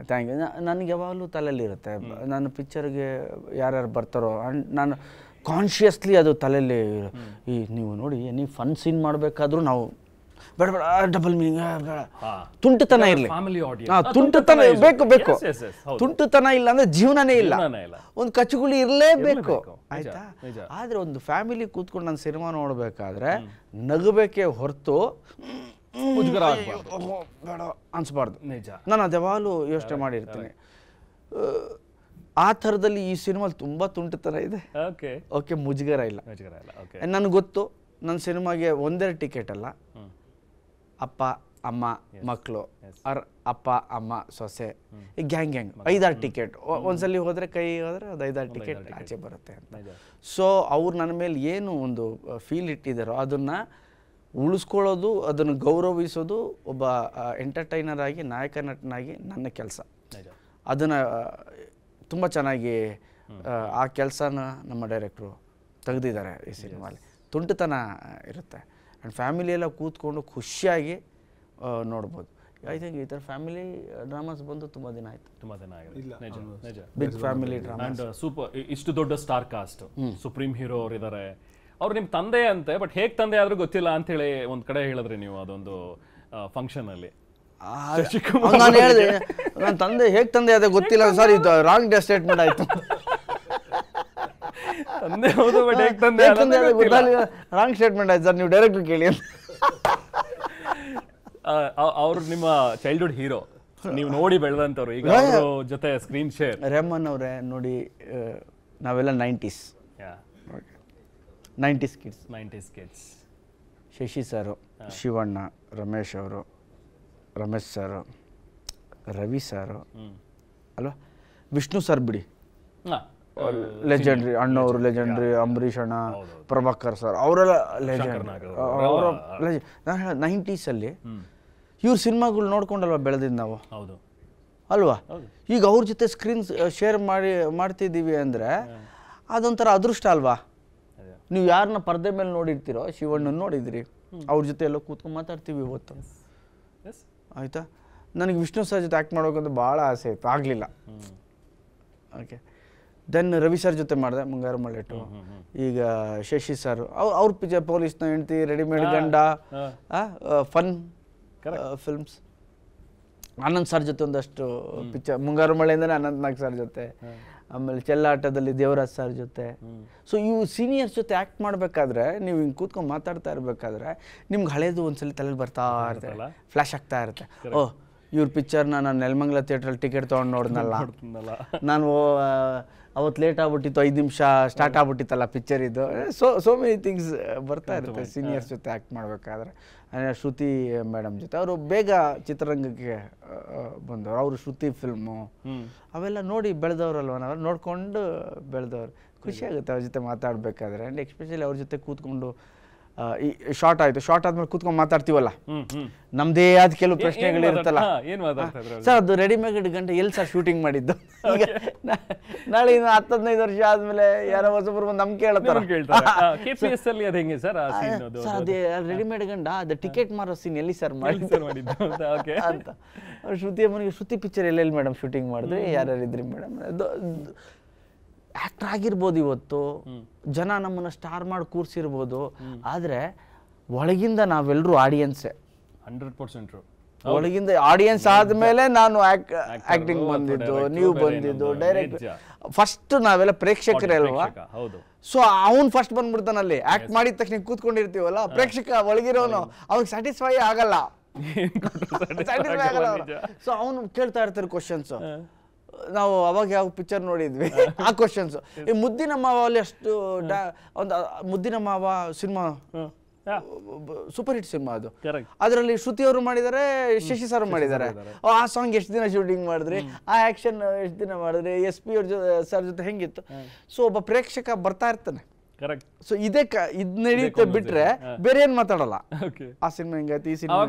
Thank you. ನನಗೆ ಯಾವಾಗಲೂ ತಲೆಯಲ್ಲಿರುತ್ತೆ, ನಾನು ಪಿಕ್ಚರ್ಗೆ ಯಾರ್ಯಾರು ಬರ್ತಾರೋ ನಾನು ಕಾನ್ಷಿಯಸ್ಲಿ ಅದು ತಲೆಯಲ್ಲಿ ಈ ನೀವು ನೋಡಿ ನೀವು ಫನ್ ಸೀನ್ ಮಾಡಬೇಕಾದ್ರೂ ನಾವು ಬೇಡ ಬೇಡ ಡಬಲ್ ಮೀನಿಂಗ್ ಬೇಡ, ತುಂಟುತನ ಇರಲಿ, ತುಂಟುತನ ಬೇಕು, ತುಂಟುತನ ಇಲ್ಲ ಅಂದರೆ ಜೀವನನೇ ಇಲ್ಲ, ಒಂದು ಕಚ್ಚುಗುಳಿ ಇರಲೇಬೇಕು, ಆಯ್ತಾ? ಆದರೆ ಒಂದು ಫ್ಯಾಮಿಲಿ ಕೂತ್ಕೊಂಡು ನಾನು ಸಿನಿಮಾ ನೋಡಬೇಕಾದ್ರೆ ನಗಬೇಕೇ ಹೊರತು ಬೇಡ ಅನ್ಸ್ಬಾರ್ದು. ನಾನು ಅದು ಯಾವಾಗಲೂ ಯೋಚನೆ ಮಾಡಿರ್ತೀನಿ. ಆ ಥರದಲ್ಲಿ ಈ ಸಿನಿಮಾಲಿ ತುಂಬ ತುಂಟುತನ ಇದೆ, ಓಕೆ, ಮುಜುಗರ ಇಲ್ಲ. ನನಗೆ ಗೊತ್ತು ನನ್ನ ಸಿನಿಮಾಗೆ ಒಂದೆರಡು ಟಿಕೆಟ್ ಅಲ್ಲ, ಅಪ್ಪ ಅಮ್ಮ ಮಕ್ಕಳು, ಅಪ್ಪ ಅಮ್ಮ ಸೊಸೆ, ಈ ಗ್ಯಾಂಗ್ 5-6 ಟಿಕೆಟ್, ಒಂದ್ಸಲಿ ಹೋದರೆ ಕೈ ಹೋದರೆ ಅದು 5-6 ಟಿಕೆಟ್ ಆಚೆ ಬರುತ್ತೆ ಅಂತ. ಸೊ ಅವ್ರು ನನ್ನ ಮೇಲೆ ಏನು ಒಂದು ಫೀಲ್ ಇಟ್ಟಿದ್ದಾರೋ ಅದನ್ನು ಉಳಿಸ್ಕೊಳ್ಳೋದು, ಅದನ್ನು ಗೌರವಿಸೋದು ಒಬ್ಬ ಎಂಟರ್ಟೈನರ್ ಆಗಿ, ನಾಯಕ ನಟನಾಗಿ ನನ್ನ ಕೆಲಸ. ಅದನ್ನು ತುಂಬ ಚೆನ್ನಾಗಿ ಆ ಕೆಲಸನ ನಮ್ಮ ಡೈರೆಕ್ಟ್ರು ತೆಗೆದಿದ್ದಾರೆ ಈ ಸಿನಿಮಾಲಿ. ತುಂಟುತನ ಇರುತ್ತೆ ಆ್ಯಂಡ್ ಫ್ಯಾಮಿಲಿ ಎಲ್ಲ ಕೂತ್ಕೊಂಡು ಖುಷಿಯಾಗಿ ನೋಡ್ಬೋದು. ಐ ಥಿಂಕ್ ಈ ಥರ ಫ್ಯಾಮಿಲಿ ಡ್ರಾಮಾಸ್ ಬಂದು ತುಂಬ ದಿನ ಆಯಿತು. Big family drama. ಸೂಪರ್. ಇಷ್ಟು ದೊಡ್ಡ ಸ್ಟಾರ್ ಕಾಸ್ಟ್, ಸುಪ್ರೀಂ ಹೀರೋ ಅವ್ರು ಇದ್ದಾರೆ, ಅವ್ರು ನಿಮ್ಮ ತಂದೆ ಅಂತೆ, ಬಟ್ ಹೇಗೆ ತಂದೆ ಆದರೂ ಗೊತ್ತಿಲ್ಲ ಅಂತೇಳಿ ಒಂದು ಕಡೆ ಹೇಳಿದ್ರಿ ನೀವು ಅದೊಂದು ಫಂಕ್ಷನಲ್ಲಿ. ನಾನು ಹೇಳಿದೆ ನನ್ನ ತಂದೆ ಹೇಗೆ ತಂದೆ ಅದೇ ಗೊತ್ತಿಲ್ಲ ಸರ್, ಇದು ರಾಂಗ್ ಸ್ಟೇಟ್ಮೆಂಟ್ ಆಯಿತು. ತಂದೆ ಹೌದು, ಬಟ್ ಹೇಗೆ ತಂದೆ ಗೊತ್ತಾಗಲಿಲ್ಲ, ರಾಂಗ್ ಸ್ಟೇಟ್ಮೆಂಟ್ ಆಯ್ತು ಸರ್, ನೀವು ಡೈರೆಕ್ಟ್ ಕೇಳಿ ಅಂತ. ಅವ್ರು ನಿಮ್ಮ ಚೈಲ್ಡ್ಹುಡ್ ಹೀರೋ, ನೀವು ನೋಡಿ ಬೆಳೆದಂಥವ್ರು, ಈಗ ಅವ್ರ ಜೊತೆ ಸ್ಕ್ರೀನ್ ಶೇರ್. ರೆಹಮಾನ್ ಅವರೇ ನೋಡಿ, ನಾವೆಲ್ಲ 90s ಕಿಡ್ಸ್. ಶಶಿ ಸರು, ಶಿವಣ್ಣ, ರಮೇಶ್ ಅವರು, ರಮೇಶ್ ಸರ್, ರವಿ ಸರ್ ಅಲ್ವಾ, ವಿಷ್ಣು ಸರ್ ಬಿಡಿ ಲೆಜೆಂಡ್ರಿ, ಅಣ್ಣವರು ಲೆಜೆಂಡ್ರಿ, ಅಂಬರೀಷ್ ಅಣ್ಣ, ಪ್ರಭಾಕರ್ ಸರ್ ಅವರೆಲ್ಲ ಲೆಜೆಂಡ್. 90s ಇವ್ರ ಸಿನಿಮಾಗಳು ನೋಡ್ಕೊಂಡಲ್ವ ಬೆಳೆದಿದ್ದು ನಾವು, ಅಲ್ವಾ? ಈಗ ಅವ್ರ ಜೊತೆ ಸ್ಕ್ರೀನ್ ಶೇರ್ ಮಾಡ್ತಿದ್ದೀವಿ ಅಂದರೆ ಅದೊಂಥರ ಅದೃಷ್ಟ ಅಲ್ವಾ? ನೀವು ಯಾರನ್ನ ಪರದೆ ಮೇಲೆ ನೋಡಿರ್ತೀರೋ, ಶಿವಣ್ಣನ ನೋಡಿದ್ರಿ, ಅವ್ರ ಜೊತೆ ಎಲ್ಲ ಕೂತ್ಕೊಂಡು ಮಾತಾಡ್ತೀವಿ ಇವತ್ತು, ಆಯಿತಾ? ನನಗೆ ವಿಷ್ಣು ಸರ್ ಜೊತೆ ಆ್ಯಕ್ಟ್ ಮಾಡೋಕ್ಕಂತ ಭಾಳ ಆಸೆ ಇತ್ತು, ಆಗಲಿಲ್ಲ. ಓಕೆ, ದೆನ್ ರವಿ ಸರ್ ಜೊತೆ ಮಾಡಿದೆ ಮುಂಗಾರು ಮಳೆಟು. ಈಗ ಶಶಿ ಸರ್ ಅವ್ರ ಪಿಕ್ಚರ್ ಪೊಲೀಸ್ನ ಹೆಂಡ್ತಿ, ರೆಡಿಮೇಡ್ ಗಂಡ, ಫನ್ ಫಿಲ್ಮ್ಸ್. ಆನಂದ್ ಸರ್ ಜೊತೆ ಒಂದಷ್ಟು ಪಿಕ್ಚರ್, ಮುಂಗಾರು ಮಳೆಯಿಂದನೇ ಅನಂತ್ ನಾಗ್ ಸರ್ ಜೊತೆ, ಆಮೇಲೆ ಚೆಲ್ಲಾಟದಲ್ಲಿ ದೇವರಾಜ್ ಸರ್ ಜೊತೆ. ಸೊ ಇವು ಸೀನಿಯರ್ಸ್ ಜೊತೆ ಆ್ಯಕ್ಟ್ ಮಾಡಬೇಕಾದ್ರೆ ನೀವು ಹಿಂಗೆ ಕೂತ್ಕೊಂಡು ಮಾತಾಡ್ತಾ ಇರಬೇಕಾದ್ರೆ ನಿಮ್ಗೆ ಹಳೇದು ಒಂದ್ಸಲ ತಲೆಗೆ ಬರ್ತಾ ಇರುತ್ತೆ, ಫ್ಲ್ಯಾಶ್ ಆಗ್ತಾ ಇರುತ್ತೆ. ಓಹ್, ಇವ್ರ ಪಿಕ್ಚರ್ನ ನಾನು ನೆಲಮಂಗಲ ಥಿಯೇಟ್ರಲ್ಲಿ ಟಿಕೆಟ್ ತೊಗೊಂಡು ನೋಡಿದ್ನಲ್ಲ, ನಾನು ಅವತ್ತು ಲೇಟ್ ಆಗ್ಬಿಟ್ಟಿತ್ತು, 5 ನಿಮಿಷ ಸ್ಟಾರ್ಟ್ ಆಗ್ಬಿಟ್ಟಿತ್ತಲ್ಲ ಪಿಕ್ಚರ್ ಇದು. ಸೋ ಮೆನಿ ಥಿಂಗ್ಸ್ ಬರ್ತಾ ಇರುತ್ತೆ ಸೀನಿಯರ್ಸ್ ಜೊತೆ ಆ್ಯಕ್ಟ್ ಮಾಡಬೇಕಾದ್ರೆ. ಶ್ರುತಿ ಮೇಡಮ್ ಜೊತೆ ಅವರು ಬೇಗ ಚಿತ್ರರಂಗಕ್ಕೆ ಬಂದವರು, ಅವರು ಶ್ರುತಿ ಫಿಲ್ಮು ಅವೆಲ್ಲ ನೋಡಿ ಬೆಳೆದವ್ರಲ್ವ, ನಾವು ನೋಡ್ಕೊಂಡು ಬೆಳೆದವ್ರು. ಖುಷಿ ಆಗುತ್ತೆ ಅವ್ರ ಜೊತೆ ಮಾತಾಡಬೇಕಾದ್ರೆ. ಆ್ಯಂಡ್ ಎಸ್ಪೆಷಲಿ ಅವ್ರ ಜೊತೆ ಕೂತ್ಕೊಂಡು ಈ ಶಾರ್ಟ್ ಆಯಿತು, ಶಾರ್ಟ್ ಆದ್ಮೇಲೆ ಕೂತ್ಕೊಂಡು ಮಾತಾಡ್ತೀವಲ್ಲ, ನಮ್ಮದೇ ಆದ ಕೆಲವು ಪ್ರಶ್ನೆಗಳಿರುತ್ತಲ್ಲ. ಸರ್ ಅದು ರೆಡಿಮೇಡ್ ಗಂಟೆ ಎಲ್ಲಿ ಸರ್ ಶೂಟಿಂಗ್ ಮಾಡಿದ್ದು? ಈಗ ನಾಳೆ 10-15 ವರ್ಷ ಆದ್ಮೇಲೆ ಯಾರೋ ಹೊಸಬ್ರು ಬಂದು ನಮ್ಗೆ ಕೇಳ್ತಾರೆ, ಅದೇ ರೆಡಿಮೇಡ್ ಗಂಡ ಅದು ಟಿಕೆಟ್ ಮಾರೋ ಸೀನ್ ಎಲ್ಲಿ ಸರ್ ಮಾಡಿದ್ದು ಅಂತ. ಶ್ರುತಿ ಅಮ್ಮನಿಗೆ ಶ್ರುತಿ ಪಿಕ್ಚರ್ ಎಲ್ಲೆಲ್ಲಿ ಮೇಡಮ್ ಶೂಟಿಂಗ್ ಮಾಡಿದ್ರಿ, ಯಾರ್ಯಾರಿದ್ರಿ ಮೇಡಮ್? ಆ್ಯಕ್ಟರ್ ಆಗಿರ್ಬೋದು, ಇವತ್ತು ಜನ ನಮ್ಮನ್ನು ಸ್ಟಾರ್ ಮಾಡಿ ಕೂರಿಸಿರ್ಬೋದು, ಆದರೆ ಒಳಗಿಂದ ನಾವೆಲ್ಲರೂ ಆಡಿಯನ್ಸೇ. 100% ಒಳಗಿಂದ ಆಡಿಯನ್ಸ್ ಆದಮೇಲೆ ನಾನು ಆ್ಯಕ್ಟಿಂಗ್ ಬಂದಿದ್ದು, ನೀವು ಬಂದಿದ್ದು, ಡೈರೆಕ್ಟ್ ಫಸ್ಟ್ ನಾವೆಲ್ಲ ಪ್ರೇಕ್ಷಕರೇ ಅಲ್ವಾ? ಸೊ ಅವ್ನು ಫಸ್ಟ್ ಬಂದ್ಬಿಡ್ತಾನಲ್ಲಿ, ಆ್ಯಕ್ಟ್ ಮಾಡಿದ ತಕ್ಷಣ ಕೂತ್ಕೊಂಡಿರ್ತೀವಲ್ಲ, ಪ್ರೇಕ್ಷಕ ಒಳಗಿರೋನು ಅವ್ನಿಗೆ ಸ್ಯಾಟಿಸ್ಫೈ ಆಗಲ್ಲ. ಸೊ ಅವನು ಕೇಳ್ತಾ ಇರ್ತಾರೆ ಕ್ವಶನ್ಸು. ನಾವು ಅವಾಗ ಯಾವ ಪಿಕ್ಚರ್ ನೋಡಿದ್ವಿ ಆ ಕ್ವಶನ್ಸು. ಈ ಮುದ್ದಿನ ಮಾವ ಅಲ್ಲಿ ಅಷ್ಟು ಒಂದು ಮುದ್ದಿನ ಮಾವ ಸಿನಿಮಾ ಸೂಪರ್ ಹಿಟ್ ಸಿನಿಮಾ ಅದು. ಅದರಲ್ಲಿ ಶ್ರುತಿ ಅವರು ಮಾಡಿದ್ದಾರೆ, ಶಶಿ ಸರ್ ಮಾಡಿದ್ದಾರೆ. ಆ ಸಾಂಗ್ ಎಷ್ಟು ದಿನ ಶೂಟಿಂಗ್ ಮಾಡಿದ್ರಿ, ಆ ಆ್ಯಕ್ಷನ್ ಎಷ್ಟು ದಿನ ಮಾಡಿದ್ರಿ, SP ಅವ್ರ ಸರ್ ಜೊತೆ ಹೆಂಗಿತ್ತು? ಸೊ ಒಬ್ಬ ಪ್ರೇಕ್ಷಕ ಬರ್ತಾ ಇರ್ತಾನೆ. ಸೊ ಇದೇ ಇದು ನಡೆಯುತ್ತೆ ಬಿಟ್ರೆ ಬೇರೆ ಏನ್ ಮಾತಾಡಲ್ಲ. ಆ ಸಿನಿಮಾ ಹಿಂಗಾಯ್ತು, ಈ ಸಿನಿಮಾ